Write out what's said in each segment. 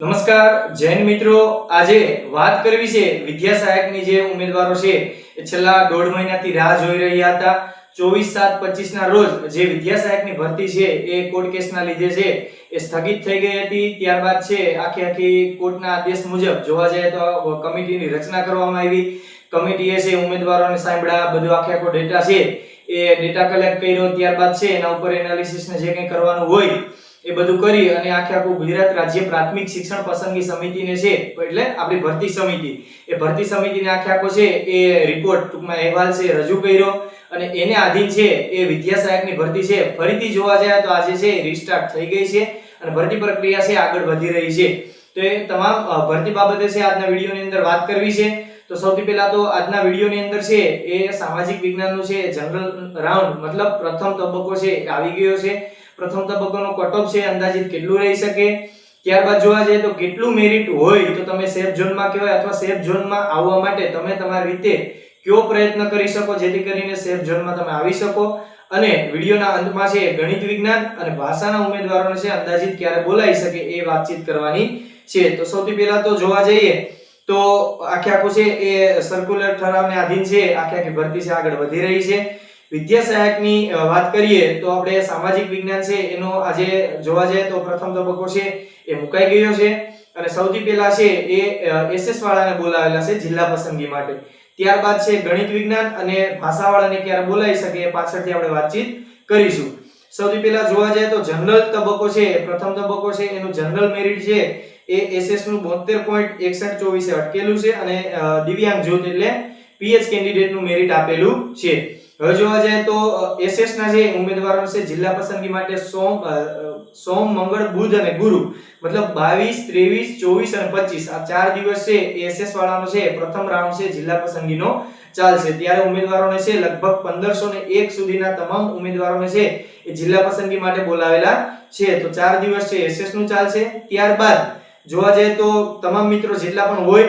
નમસ્કાર જૈન મિત્રો, આજે વાત કરવી છે વિદ્યા સહાયકની જે ઉમેદવારો છે એ છેલ્લા 1.5 મહિનાથી રાહ જોઈ રહ્યા હતા. 24/7/25 ના રોજ જે વિદ્યા સહાયકની ભરતી છે એ કોર્ટ કેસના લીધે છે એ સ્થગિત થઈ ગઈ હતી. ત્યારબાદ છે આખી કોર્ટના આદેશ મુજબ જોવા જાય તો કમિટીની રચના કરવામાં આવી. કમિટીએ છે ઉમેદવારોને સાંભળ્યા, બધું આખો ડેટા છે એ ડેટા કલેક્ટ કર્યો. ત્યારબાદ છે એના ઉપર એનાલિસિસ ને જે કંઈ કરવાનું હોય એ બધું કરી અને આખું ગુજરાત રાજ્ય પ્રાથમિક શિક્ષણ પસંદગી સમિતિને છે એટલે આપણી ભરતી સમિતિ, એ ભરતી સમિતિને આખો છે એ રિપોર્ટ ટૂંકમાં અહેવાલ છે રજૂ કર્યો અને એને આધીન છે એ વિદ્યા સહાયકની ભરતી છે ફરીથી જોવા જાય તો આજે છે રીસ્ટાર્ટ થઈ ગઈ છે અને ભરતી પ્રક્રિયા છે આગળ વધી રહી છે. તો એ તમામ ભરતી બાબતે છે આજના વિડીયોની અંદર વાત કરવી છે. તો સૌથી પહેલા તો આજના વિડીયોની અંદર છે એ સામાજિક વિજ્ઞાનનું છે જનરલ રાઉન્ડ મતલબ પ્રથમ તબક્કો છે આવી ગયો છે. પ્રથમ તબક્કાનો કટઓફ છે અંદાજિત કેટલું રહી શકે, ત્યારબાદ જોવા જઈએ તો કેટલું મેરિટ હોય તો તમે સેફ ઝોનમાં કહેવાય અથવા સેફ ઝોનમાં આવવા માટે તમે તમારી રીતે કયો પ્રયત્ન કરી શકો જેથી કરીને સેફ ઝોનમાં તમે આવી શકો. અને વિડીયોના અંતમાં છે ગણિત વિજ્ઞાન અને ભાષાના ઉમેદવારોને છે અંદાજિત ક્યારે બોલાવી શકે એ વાતચીત કરવાની છે. તો સૌથી પહેલા તો જોવા જઈએ તો આખું છે એ સર્ક્યુલર ઠરાવને આધીન છે આખી ભરતી છે આગળ વધી રહી છે. વિદ્યા સહાયકની વાત કરીએ તો આપણે સામાજિક વિજ્ઞાન છે એનો આજે જોવા જઈએ તો પ્રથમ તબક્કો છે એ મુકાઈ ગયો છે અને સૌથી પહેલા છે એ એસએસ વાળાને બોલાવેલા છે જિલ્લા પસંદગી માટે. ત્યારબાદ છે ગણિત વિજ્ઞાન અને ભાષા વાળાને ક્યારે બોલાવી શકે એ પાછળથી આપણે વાતચીત કરીશું. સૌથી પહેલા જોવા જઈએ તો જનરલ તબક્કો છે, પ્રથમ તબક્કો છે એનું જનરલ મેરિટ છે એ એસએસ નું 72.6124 અટકેલું છે અને દિવ્યાંગ જૂથ એટલે પીએચ કેન્ડિડેટ નું મેરિટ આપેલું છે. હવે જોવા જાય તો એસએસ ના જે ઉમેદવારો છે જિલ્લા પસંદગી માટે સોમ મંગળ બુધ અને ગુરુ મતલબ 22 23 24 અને 25 આ 4 દિવસ છે એસએસ વાળાનો છે પ્રથમ રાઉન્ડ છે જિલ્લા પસંદગીનો ચાલશે. ત્યારે ઉમેદવારોને છે લગભગ 1501 સુધીના તમામ ઉમેદવારોને છે એ જિલ્લા પસંદગી માટે બોલાવેલા છે. તો 4 દિવસ છે એસએસ નું ચાલશે. ત્યારબાદ જોવા જાય તો તમામ મિત્રો જેટલા પણ હોય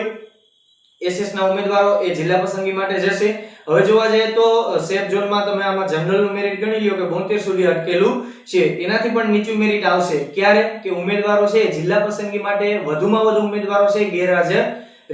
એસએસ ના ઉમેદવારો એ જિલ્લા પસંદગી માટે જશે. હવે જોવા જઈએ તો સેફ ઝોનમાં તમે આમાં જનરલ નું મેરિટ ગણી લ્યો કે 72 સુધી અટકેલું છે. એનાથી પણ નીચું મેરિટ આવશે ક્યારે કે ઉમેદવારો છે જિલ્લા પસંદગી માટે વધુમાં વધુ ઉમેદવારો છે ગેરહાજર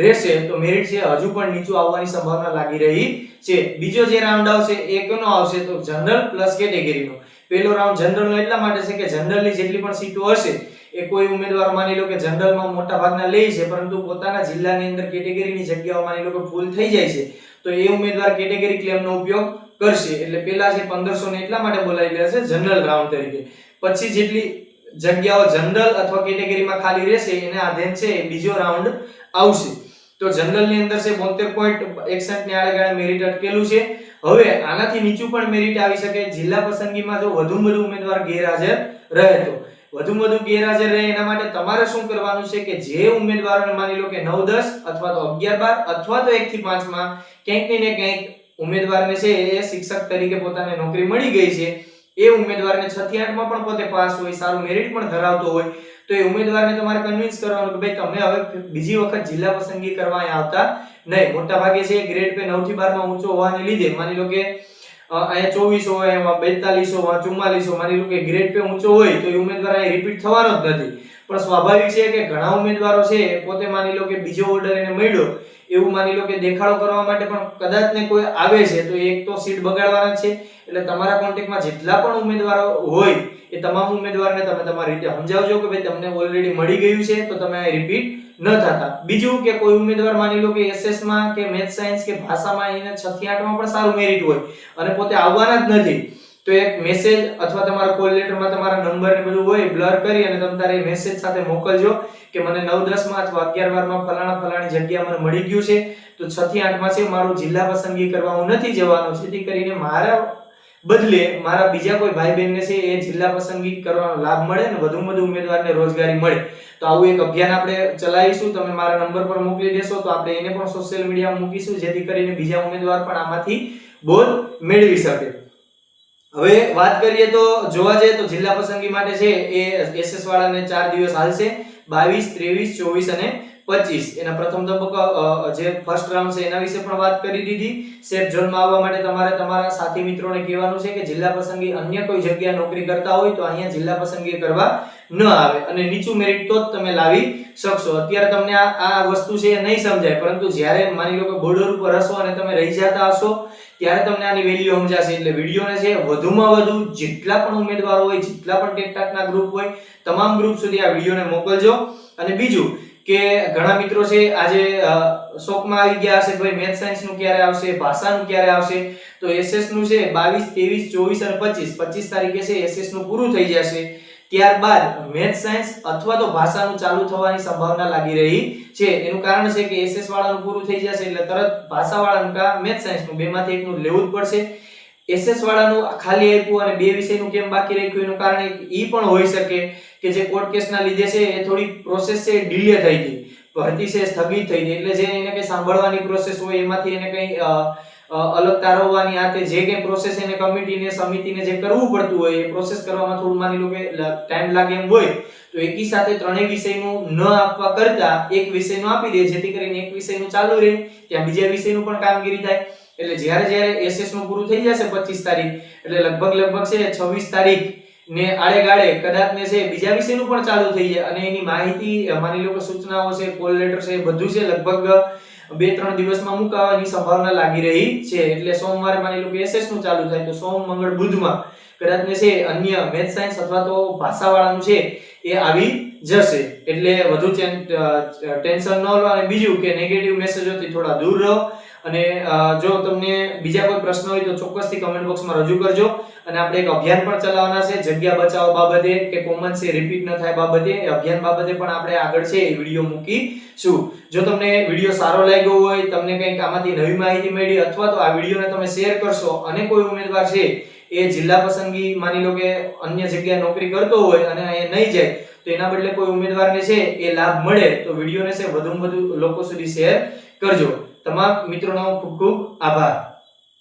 રહેશે તો મેરિટ છે હજુ પણ નીચું આવવાની સંભાવના લાગી રહી છે. બીજો જે રાઉન્ડ આવશે એ કોનો આવશે તો જનરલ પ્લસ કેટેગરીનો. પહેલો રાઉન્ડ જનરલ નો એટલા માટે છે કે જનરલની જેટલી પણ સીટો હશે એ કોઈ ઉમેદવાર માની લો કે જનરલમાં મોટા ભાગના લે છે પરંતુ પોતાના જિલ્લાની અંદર કેટેગરીની જગ્યાઓ માની લો કે ફૂલ થઈ જાય છે તો એ ઉમેદવાર કેટેગરી ક્લેમનો ઉપયોગ કરશે. એટલે પહેલા જે 1500 ને એટલા માટે બોલાવી રહ્યા છે જનરલ રાઉન્ડ તરીકે. પછી જેટલી જગ્યાઓ જનરલ અથવા કેટેગરીમાં ખાલી રહેશે એને આધીન છે બીજો રાઉન્ડ આવશે. તો જનરલ ની અંદર છે 72.61 ને આડેગાળે મેરિટ અટકેલું છે. હવે આનાથી નીચું પણ મેરિટ આવી શકે જિલ્લા પસંદગીમાં જો વધુ ઉમેદવાર ગેરહાજર રહે તો. વધુ ગેરહાજર રહે એના માટે તમારે શું કરવાનું છે કે જે ઉમેદવારોને માની લો કે 9 10 અથવા તો 11 12 અથવા તો 1 થી 5 માં ક્યાંક ને ક્યાંક ઉમેદવારને છે એ શિક્ષક તરીકે પોતાને નોકરી મળી ગઈ છે, એ ઉમેદવારને 6 થી 8 માં પણ પોતે પાસ હોય, સારું મેરિટ પણ ધરાવતો હોય તો એ ઉમેદવારને તમારે કન્વિન્સ કરવાનું કે ભાઈ તમે હવે બીજી વખત જિલ્લા પસંદગી કરવા આવતા નહીં. મોટા ભાગે છે ગ્રેડ પે 9 થી 12 માં ઊંચો હોવાને લીધે માની લો કે અહીંયા 24 હોય, એમાં 42 હોય, 44 માની લો કે ગ્રેડ પે ઊંચો હોય તો એ ઉમેદવાર અહીં રિપીટ થવાનો જ નથી. પણ સ્વાભાવિક છે કે ઘણા ઉમેદવારો છે પોતે માની લો કે બીજો ઓર્ડર એને મળ્યો એવું માની લો કે દેખાડો કરવા માટે પણ કદાચ ને કોઈ આવે છે તો એક તો સીટ બગાડવાના છે. એટલે તમારા કોન્ટેક્ટમાં જેટલા પણ ઉમેદવારો હોય એ તમામ ઉમેદવારને તમે તમારી રીતે સમજાવજો કે ભાઈ તમને ઓલરેડી મળી ગયું છે તો તમે અહીં રિપીટ ન થતા. બીજું કે કોઈ ઉમેદવાર માની લો કે એસએસ માં કે મેથ સાયન્સ કે ભાષામાં એને 6 થી 8 માં પણ સારું મેરિટ હોય અને પોતે આવવાના જ નથી તો એક મેસેજ અથવા તમારા કોલ લેટરમાં તમારા નંબર ને બધું હોય બ્લર કરી અને તમે તારે મેસેજ સાથે મોકલજો કે મને 9 10 માં અથવા 11 12 માં ફલાણી જગ્યા મને મળી ગયું છે તો 6 થી 8 માં છે મારું જિલ્લા પસંદગી કરવા હું નથી જવાનો, જેથી કરીને મારા બદલે મારા બીજા કોઈ ભાઈ બહેનને છે એ જિલ્લા પસંદગી કરવાનો લાભ મળે ને વધુ ઉમેદવારને રોજગારી મળે. તો આવું એક અભિયાન આપણે ચલાવીશું. તમે મારા નંબર પર મોકલી દેશો તો આપણે એને પણ સોશિયલ મીડિયામાં મૂકીશું જેથી કરીને બીજા ઉમેદવાર પણ આમાંથી બોધ મેળવી શકે. હવે વાત કરીએ તો જોવા જઈએ તો જિલ્લા પસંદગી માટે છે એ એસએસ વાળાને 4 દિવસ હાલશે 22 23 24 અને 25 એના પ્રથમ તબક્કા જે ફર્સ્ટ રાઉન્ડ છે એના વિશે પણ વાત કરી દીધી. સેફ ઝોનમાં આવવા માટે તમારે તમારા સાથી મિત્રોને કહેવાનું છે કે જિલ્લા પસંદગી અન્ય કોઈ જગ્યાએ નોકરી કરતા હોય તો અહીંયા જિલ્લા પસંદગી કરવા ન આવે અને નીચું મેરિટ તો જ તમે લાવી શકશો. અત્યારે તમને આ વસ્તુ છે એ નહીં સમજાય, પરંતુ જ્યારે માની લો કે બોર્ડર ઉપર હશો અને તમે રહી જતા હશો ત્યારે તમને આની વેલ્યુ સમજાશે. એટલે વિડીયોને છે વધુમાં વધુ જેટલા પણ ઉમેદવારો હોય, જેટલા પણ ટેટટાટના ગ્રુપ હોય, તમામ ગ્રુપ સુધી આ વિડીયોને મોકલજો. અને બીજું કે ઘણા મિત્રો છે આજે શોકમાં આવી ગયા હશે ભાઈ મેથ સાયન્સ નું ક્યારે આવશે, ભાષાનું ક્યારે આવશે. તો એસએસ નું છે 22, 23, 24 અને 25 તારીખે છે એસએસ નું પૂરું થઈ જશે. ત્યારબાદ મેથ સાયન્સ અથવા તો ભાષાનું ચાલુ થવાની સંભાવના લાગી રહી છે. એનું કારણ છે કે એસએસ વાળાનું પૂરું થઈ જશે એટલે તરત ભાષા વાળાનું કા મેથ સાયન્સનું બેમાંથી એકનું લેવું જ પડશે. એસએસ વાળાનું ખાલી આપ્યું અને બે વિષયનું કેમ બાકી રાખ્યું એનું કારણ એ પણ હોઈ શકે કે જે કોર્ટ કેસના લીધે છે એ થોડી પ્રોસેસ છે ડિલે થઈ ગઈ, ભરતી છે સ્થગિત થઈ ગઈ. એટલે જે એને કઈ સાંભળવાની પ્રોસેસ હોય એમાંથી એને કઈ અલગ તારવવાની આ તે જે કઈ પ્રોસેસ એને કમિટીને સમિતિને જે કરવું પડતું હોય એ પ્રોસેસ કરવામાં થોડું માની લો કે ટાઈમ લાગે એમ હોય તો એકી સાથે ત્રણેય વિષયનું ન આપવા કરતા એક વિષયનું આપી દે જેથી કરીને એક વિષયનું ચાલુ રહે ત્યાં બીજા વિષયનું પણ કામગીરી થાય. એટલે જ્યારે એસએસ નું પૂરું થઈ જશે 25 તારીખ એટલે લગભગ છે 26 તારીખ ને આડે ગાળે કદાચ ને છે બીજા વિષયનું પણ ચાલુ થઈ જાય અને એની માહિતી માની લો કે સૂચનાઓ છે, કોલ લેટર છે, બધું છે લગભગ 2-3 દિવસમાં મુકાવાની સંભાવના લાગી રહી છે. એટલે સોમવારે માની લો કે એસએસ નું ચાલુ થાય તો સોમ, મંગળ, બુધમાં કદાચ ને છે અન્ય મેથ સાયન્સ અથવા તો ભાષા વાળાનું છે એ આવી જશે. એટલે વધુ ટેન્શન ન લો. અને બીજું કે નેગેટિવ મેસેજોથી થોડા દૂર રહો. અને જો તમને બીજા કોઈ પ્રશ્ન હોય તો ચોક્કસથી કમેન્ટ બોક્સમાં રજૂ કરજો. અને આપણે એક અભિયાન પણ ચલાવવાના છે જગ્યા બચાવો બાબતે કે કોમન છે રિપીટ ન થાય બાબતે. એ અભિયાન બાબતે પણ આપણે આગળ છે એ વિડીયો મૂકીશું. જો તમને વિડીયો સારો લાગ્યો હોય, તમને કંઈક આમાંથી નવી માહિતી મળી અથવા તો આ વિડીયોને તમે શેર કરશો અને કોઈ ઉમેદવાર છે એ જિલ્લા પસંદગી માની લો કે અન્ય જગ્યાએ નોકરી કરતો હોય અને અહીંયા નહીં જાય તો એના બદલે કોઈ ઉમેદવારને છે એ લાભ મળે તો વિડીયોને છે વધુમાં વધુ લોકો સુધી શેર કરજો. તમામ મિત્રોનો ખૂબ ખૂબ આભાર.